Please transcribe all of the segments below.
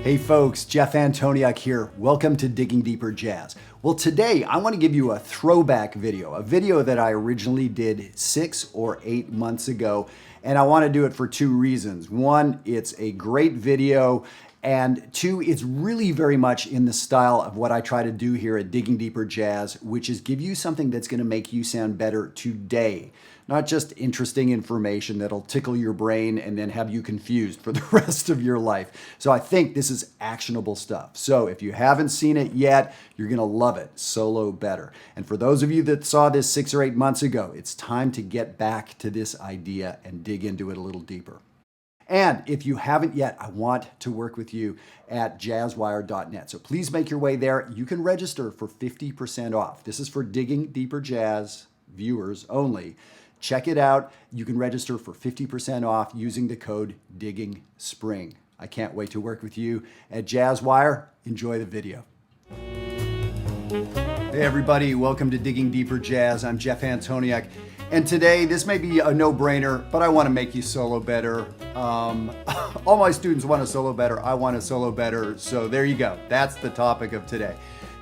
Hey folks, Jeff Antoniuk here. Welcome to Digging Deeper Jazz. Well, today I want to give you a throwback video, a video that I originally did 6 or 8 months ago, and I want to do it for two reasons. One, it's a great video, and two, it's really very much in the style of what I try to do here at Digging Deeper Jazz, which is give you something that's going to make you sound better today. Not just interesting information that'll tickle your brain and then have you confused for the rest of your life. So I think this is actionable stuff. So if you haven't seen it yet, you're gonna love it. Solo better. And for those of you that saw this 6 or 8 months ago, it's time to get back to this idea and dig into it a little deeper. And if you haven't yet, I want to work with you at jazzwire.net. So please make your way there. You can register for 50% off. This is for Digging Deeper Jazz viewers only. Check it out. You can register for 50% off using the code DIGGINGSPRING. I can't wait to work with you at Jazzwire. Enjoy the video. Hey everybody, welcome to Digging Deeper Jazz. I'm Jeff Antoniuk. And today, this may be a no-brainer, but I want to make you solo better. All my students want to solo better. I want to solo better. So there you go. That's the topic of today.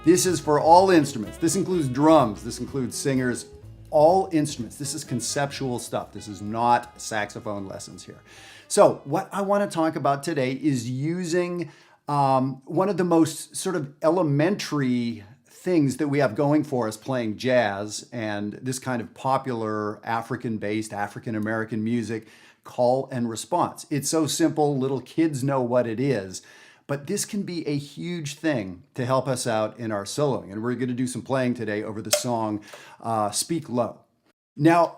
This is for all instruments. This includes drums. This includes singers. All instruments. This is conceptual stuff. This is not saxophone lessons here. So what I want to talk about today is using one of the most sort of elementary things that we have going for us playing jazz and this kind of popular African-based, African-American music, call and response. It's so simple, little kids know what it is. But this can be a huge thing to help us out in our soloing. And we're going to do some playing today over the song Speak Low. Now,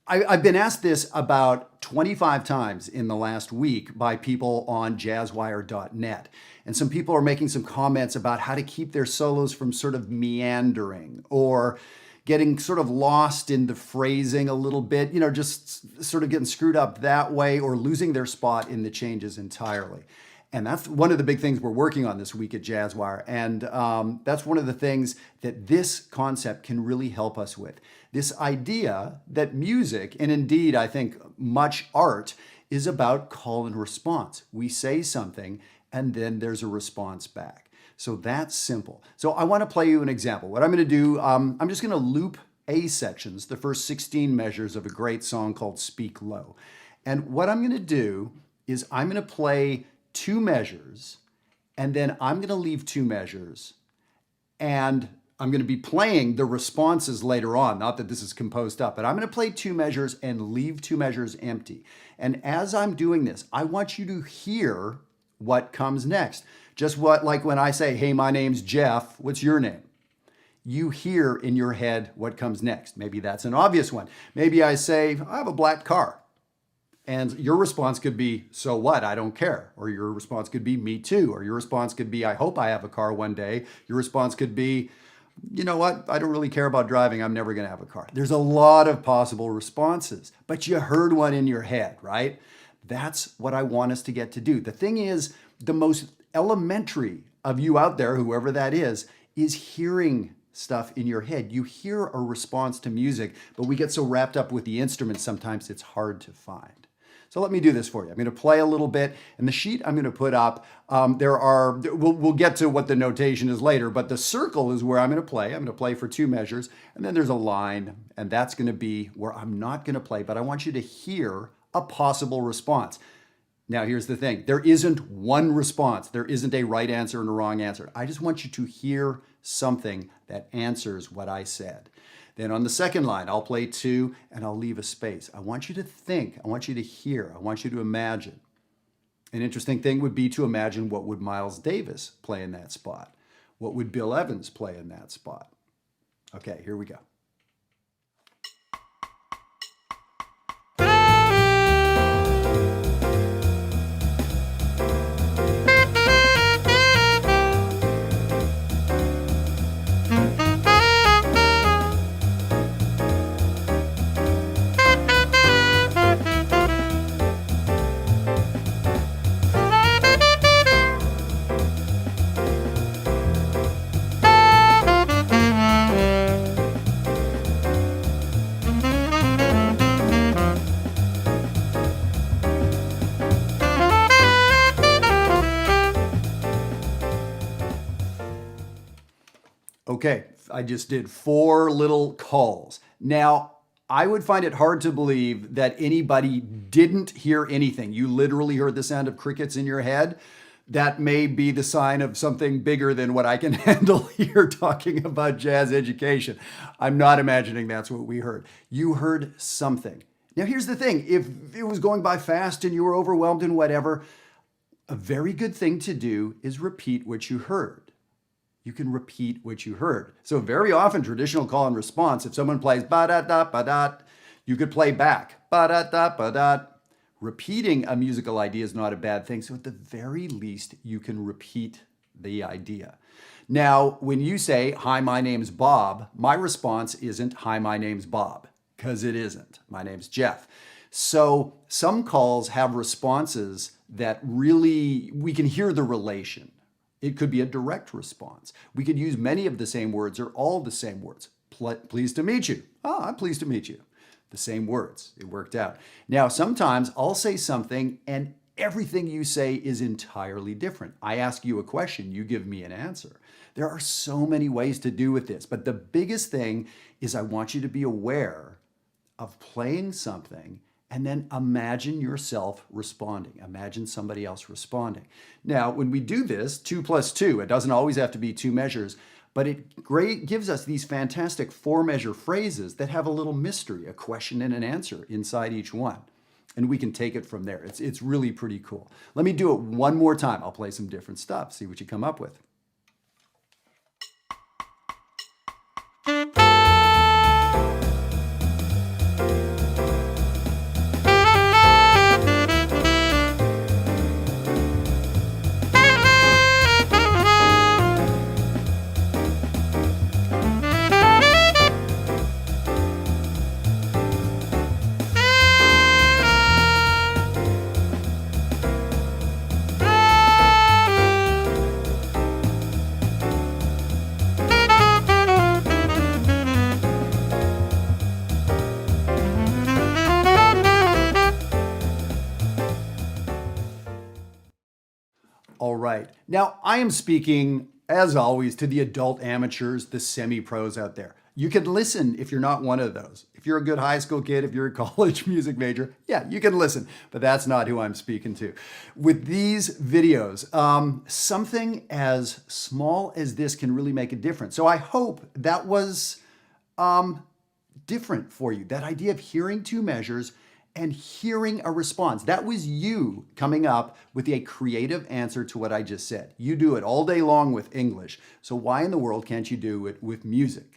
I've been asked this about 25 times in the last week by people on jazzwire.net. And some people are making some comments about how to keep their solos from sort of meandering or getting sort of lost in the phrasing a little bit, you know, just sort of getting screwed up that way or losing their spot in the changes entirely. And that's one of the big things we're working on this week at Jazzwire. And that's one of the things that this concept can really help us with. This idea that music, and indeed I think much art, is about call and response. We say something and then there's a response back. So that's simple. So I want to play you an example. What I'm going to do, I'm just going to loop A sections, the first 16 measures of a great song called Speak Low. And what I'm going to do is I'm going to play 2 measures, and then I'm going to leave 2 measures, and I'm going to be playing the responses later on. Not that this is composed up, but I'm going to play 2 measures and leave 2 measures empty. And as I'm doing this, I want you to hear what comes next. Just like when I say, hey, my name's Jeff, what's your name? You hear in your head what comes next. Maybe that's an obvious one. Maybe I say, I have a black car. And your response could be, so what? I don't care. Or your response could be, me too. Or your response could be, I hope I have a car one day. Your response could be, you know what? I don't really care about driving. I'm never going to have a car. There's a lot of possible responses, but you heard one in your head, right? That's what I want us to get to do. The thing is, the most elementary of you out there, whoever that is hearing stuff in your head. You hear a response to music, but we get so wrapped up with the instruments, sometimes it's hard to find. So let me do this for you. I'm going to play a little bit, and the sheet I'm going to put up, we'll get to what the notation is later, but the circle is where I'm going to play. I'm going to play for 2 measures, and then there's a line, and that's going to be where I'm not going to play, but I want you to hear a possible response. Now, here's the thing. There isn't one response. There isn't a right answer and a wrong answer. I just want you to hear something that answers what I said. Then on the second line, I'll play 2 and I'll leave a space. I want you to think, I want you to hear, I want you to imagine. An interesting thing would be to imagine what would Miles Davis play in that spot? What would Bill Evans play in that spot? Okay, here we go. Okay, I just did 4 little calls. Now, I would find it hard to believe that anybody didn't hear anything. You literally heard the sound of crickets in your head. That may be the sign of something bigger than what I can handle here talking about jazz education. I'm not imagining that's what we heard. You heard something. Now, here's the thing. If it was going by fast and you were overwhelmed and whatever, a very good thing to do is repeat what you heard. You can repeat what you heard. So very often, traditional call and response, if someone plays ba-da-da-ba-da, you could play back ba-da-da-ba-da. Repeating a musical idea is not a bad thing. So at the very least, you can repeat the idea. Now, when you say, hi, my name's Bob, my response isn't, hi, my name's Bob, because it isn't. My name's Jeff. So some calls have responses that really, we can hear the relation. It could be a direct response. We could use many of the same words or all the same words. Pleased to meet you. Oh, I'm pleased to meet you. The same words. It worked out. Now, sometimes I'll say something and everything you say is entirely different. I ask you a question, you give me an answer. There are so many ways to do with this, but the biggest thing is I want you to be aware of playing something and then imagine yourself responding. Imagine somebody else responding. Now, when we do this, 2 + 2, it doesn't always have to be 2 measures, but it gives us these fantastic 4-measure phrases that have a little mystery, a question and an answer inside each one. And we can take it from there. It's really pretty cool. Let me do it one more time. I'll play some different stuff, see what you come up with. All right. Now, I am speaking, as always, to the adult amateurs, the semi-pros out there. You can listen if you're not one of those. If you're a good high school kid, if you're a college music major, yeah, you can listen, but that's not who I'm speaking to. With these videos, something as small as this can really make a difference. So I hope that was different for you. That idea of hearing 2 measures and hearing a response. That was you coming up with a creative answer to what I just said. You do it all day long with English. So why in the world can't you do it with music?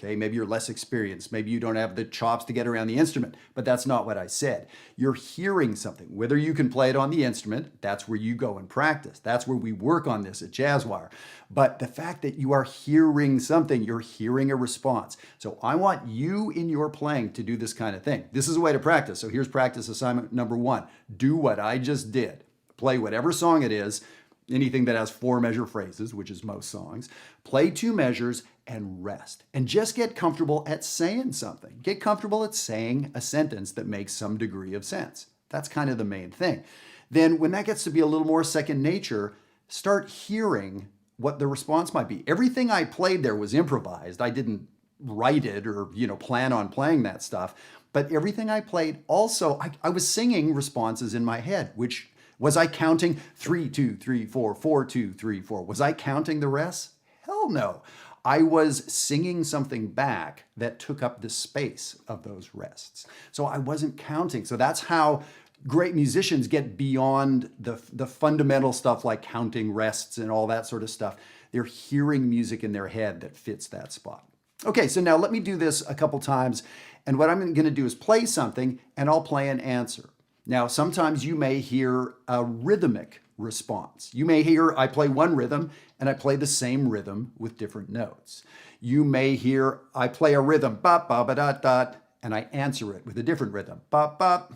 Okay, maybe you're less experienced. Maybe you don't have the chops to get around the instrument, but that's not what I said. You're hearing something. Whether you can play it on the instrument, that's where you go and practice. That's where we work on this at Jazzwire. But the fact that you are hearing something, you're hearing a response. So I want you in your playing to do this kind of thing. This is a way to practice. So here's practice assignment number 1. Do what I just did. Play whatever song it is, anything that has 4-measure phrases, which is most songs. Play 2 measures and rest. And just get comfortable at saying something. Get comfortable at saying a sentence that makes some degree of sense. That's kind of the main thing. Then when that gets to be a little more second nature, start hearing what the response might be. Everything I played there was improvised. I didn't write it or, plan on playing that stuff. But everything I played also, I was singing responses in my head, which was I counting 3, 2, 3, 4, 4, 2, 3, 4? Was I counting the rest? Hell no. I was singing something back that took up the space of those rests. So I wasn't counting. So that's how great musicians get beyond the fundamental stuff like counting rests and all that sort of stuff. They're hearing music in their head that fits that spot. Okay, so now let me do this a couple times. And what I'm going to do is play something and I'll play an answer. Now, sometimes you may hear a rhythmic response. You may hear I play one rhythm and I play the same rhythm with different notes. You may hear I play a rhythm, bop, bop, ba, dot, dot, and I answer it with a different rhythm, bop, bop.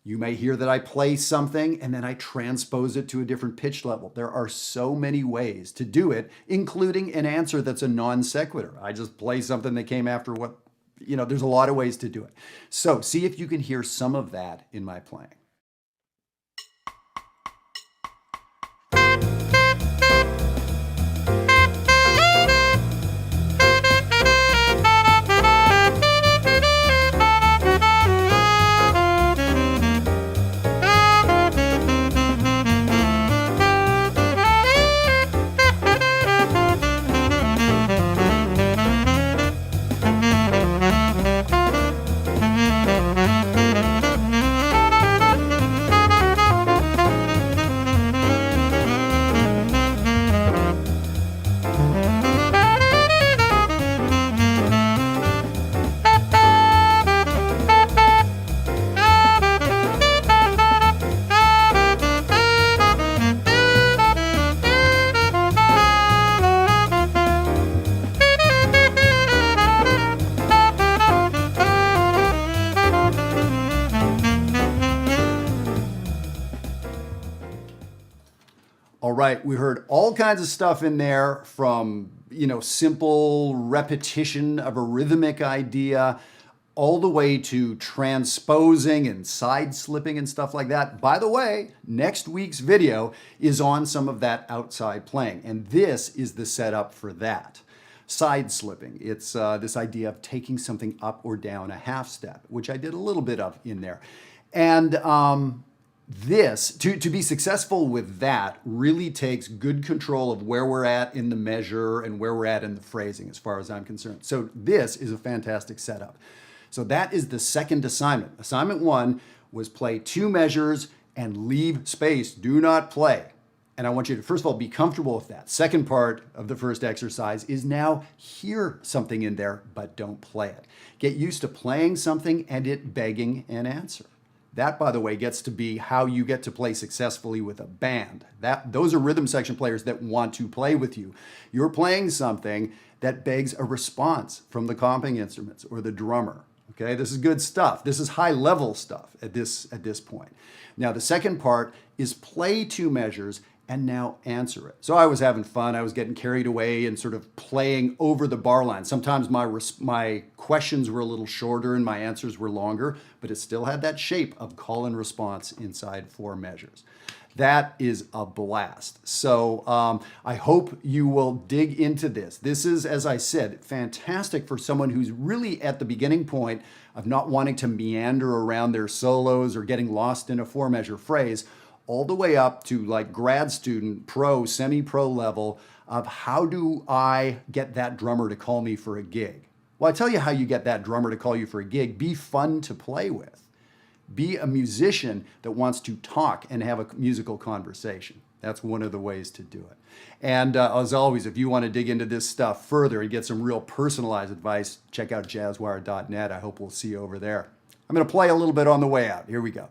You may hear that I play something and then I transpose it to a different pitch level. There are so many ways to do it, including an answer that's a non sequitur. I just play something that came after what, there's a lot of ways to do it. So see if you can hear some of that in my playing. All right, we heard all kinds of stuff in there from, simple repetition of a rhythmic idea all the way to transposing and side slipping and stuff like that. By the way, next week's video is on some of that outside playing, and this is the setup for that. Side slipping, it's this idea of taking something up or down a half step, which I did a little bit of in there. And this, to be successful with that, really takes good control of where we're at in the measure and where we're at in the phrasing, as far as I'm concerned. So this is a fantastic setup. So that is the second assignment. Assignment 1 was play 2 measures and leave space. Do not play. And I want you to, first of all, be comfortable with that. Second part of the first exercise is now hear something in there, but don't play it. Get used to playing something and it begging an answer. That, by the way, gets to be how you get to play successfully with a band. Those are rhythm section players that want to play with you. You're playing something that begs a response from the comping instruments or the drummer. Okay, this is good stuff. This is high level stuff at this point. Now, the second part is play 2 measures and now answer it. So I was having fun. I was getting carried away and sort of playing over the bar line. Sometimes my questions were a little shorter and my answers were longer, but it still had that shape of call and response inside 4 measures. That is a blast. So I hope you will dig into this. This is, as I said, fantastic for someone who's really at the beginning point of not wanting to meander around their solos or getting lost in a 4-measure phrase, all the way up to like grad student, pro, semi-pro level of how do I get that drummer to call me for a gig? Well, I tell you how you get that drummer to call you for a gig. Be fun to play with. Be a musician that wants to talk and have a musical conversation. That's one of the ways to do it. And as always, if you want to dig into this stuff further and get some real personalized advice, check out jazzwire.net. I hope we'll see you over there. I'm going to play a little bit on the way out. Here we go.